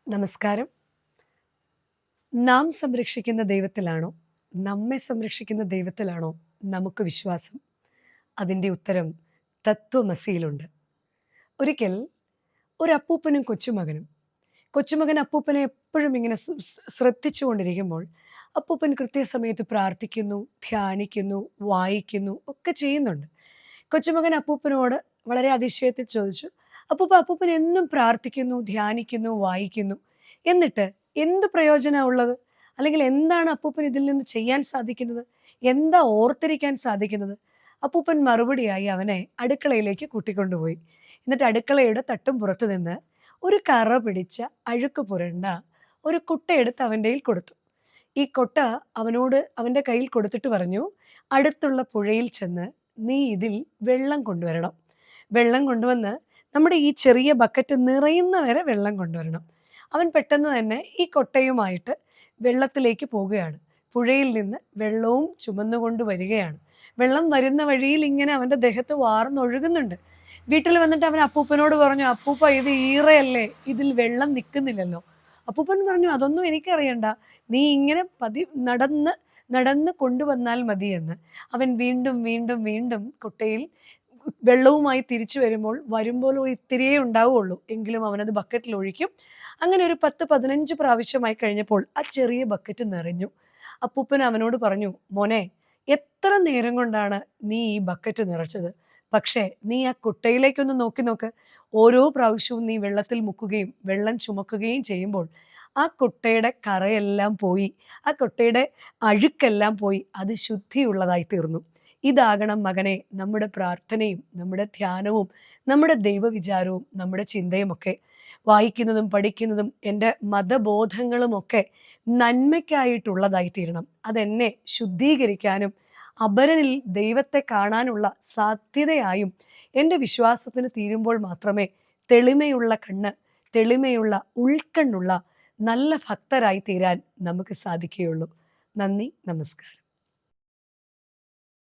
നമസ്കാരം. നാം സംരക്ഷിക്കുന്ന ദൈവത്തിലാണോ, നമ്മെ സംരക്ഷിക്കുന്ന ദൈവത്തിലാണോ നമുക്ക് വിശ്വാസം? അതിൻ്റെ ഉത്തരം തത്വമസിയിലുണ്ട്. ഒരിക്കൽ ഒരു അപ്പൂപ്പനും കൊച്ചുമകനും. കൊച്ചുമകൻ അപ്പൂപ്പനെ എപ്പോഴും ഇങ്ങനെ ശ്രദ്ധിച്ചുകൊണ്ടിരിക്കുമ്പോൾ അപ്പൂപ്പൻ കൃത്യസമയത്ത് പ്രാർത്ഥിക്കുന്നു, ധ്യാനിക്കുന്നു, വായിക്കുന്നു ഒക്കെ ചെയ്യുന്നുണ്ട്. കൊച്ചുമകൻ അപ്പൂപ്പനോട് വളരെ അതിശയത്തിൽ ചോദിച്ചു, അപ്പൂപ്പൻ എന്നും പ്രാർത്ഥിക്കുന്നു, ധ്യാനിക്കുന്നു, വായിക്കുന്നു. എന്നിട്ട് എന്ത് പ്രയോജനമാ ഉള്ളത്? അല്ലെങ്കിൽ എന്താണ് അപ്പൂപ്പന് ഇതിൽ നിന്ന് ചെയ്യാൻ സാധിക്കുന്നത്? എന്താ ഓർത്തിരിക്കാൻ സാധിക്കുന്നത്? അപ്പൂപ്പൻ മറുപടിയായി അവനെ അടുക്കളയിലേക്ക് കൂട്ടിക്കൊണ്ടുപോയി. എന്നിട്ട് അടുക്കളയുടെ തട്ടും പുറത്ത് നിന്ന് ഒരു കറ പിടിച്ച അഴുക്ക് പുരണ്ട ഒരു കുട്ടയെടുത്ത് അവൻ്റെയിൽ കൊടുത്തു. ഈ കൊട്ട അവൻ്റെ കയ്യിൽ കൊടുത്തിട്ട് പറഞ്ഞു, അടുത്തുള്ള പുഴയിൽ ചെന്ന് നീ ഇതിൽ വെള്ളം കൊണ്ടുവരണം. വെള്ളം കൊണ്ടുവന്ന് നമ്മുടെ ഈ ചെറിയ ബക്കറ്റ് നിറയുന്ന വരെ വെള്ളം കൊണ്ടുവരണം. അവൻ പെട്ടെന്ന് തന്നെ ഈ കൊട്ടയുമായിട്ട് വെള്ളത്തിലേക്ക് പോകുകയാണ്. പുഴയിൽ നിന്ന് വെള്ളവും ചുമന്നുകൊണ്ട് വരികയാണ്. വെള്ളം വരുന്ന വഴിയിൽ ഇങ്ങനെ അവൻ്റെ ദേഹത്ത് വാർന്നൊഴുകുന്നുണ്ട്. വീട്ടിൽ വന്നിട്ട് അവൻ അപ്പൂപ്പനോട് പറഞ്ഞു, അപ്പൂപ്പ ഇത് ഈറയല്ലേ, ഇതിൽ വെള്ളം നിൽക്കുന്നില്ലല്ലോ. അപ്പൂപ്പൻ പറഞ്ഞു, അതൊന്നും എനിക്കറിയണ്ട, നീ ഇങ്ങനെ നടന്ന് നടന്ന് കൊണ്ടുവന്നാൽ മതിയെന്ന്. അവൻ വീണ്ടും വീണ്ടും വീണ്ടും കുട്ടയിൽ വെള്ളവുമായി തിരിച്ചു വരുമ്പോൾ ഒരു ഇത്തിരിയേ ഉണ്ടാവുള്ളൂ. എങ്കിലും അവനത് ബക്കറ്റിൽ ഒഴിക്കും. അങ്ങനെ ഒരു 10-15 പ്രാവശ്യമായി കഴിഞ്ഞപ്പോൾ ആ ചെറിയ ബക്കറ്റ് നിറഞ്ഞു. അപ്പൂപ്പൻ അവനോട് പറഞ്ഞു, മോനെ, എത്ര നേരം കൊണ്ടാണ് നീ ഈ ബക്കറ്റ് നിറച്ചത്? പക്ഷേ നീ ആ കുട്ടയിലേക്കൊന്ന് നോക്കി നോക്ക്. ഓരോ പ്രാവശ്യവും നീ വെള്ളത്തിൽ മുക്കുകയും വെള്ളം ചുമക്കുകയും ചെയ്യുമ്പോൾ ആ കുട്ടയുടെ കറയെല്ലാം പോയി, ആ കുട്ടയുടെ അഴുക്കെല്ലാം പോയി, അത് ശുദ്ധിയുള്ളതായി തീർന്നു. ഇതാകണം മകനെ നമ്മുടെ പ്രാർത്ഥനയും നമ്മുടെ ധ്യാനവും നമ്മുടെ ദൈവവിചാരവും നമ്മുടെ ചിന്തയുമൊക്കെ. വായിക്കുന്നതും പഠിക്കുന്നതും എൻ്റെ മതബോധങ്ങളുമൊക്കെ നന്മയ്ക്കായിട്ടുള്ളതായി തീരണം. അതെന്നെ ശുദ്ധീകരിക്കാനും അപരനിൽ ദൈവത്തെ കാണാനുള്ള സാധ്യതയായും എൻ്റെ വിശ്വാസത്തിന് തീരുമ്പോൾ മാത്രമേ തെളിമയുള്ള കണ്ണ്, തെളിമയുള്ള ഉൾക്കണ്ണുള്ള നല്ല ഭക്തരായി തീരാൻ നമുക്ക് സാധിക്കുകയുള്ളൂ. നന്ദി, നമസ്കാരം.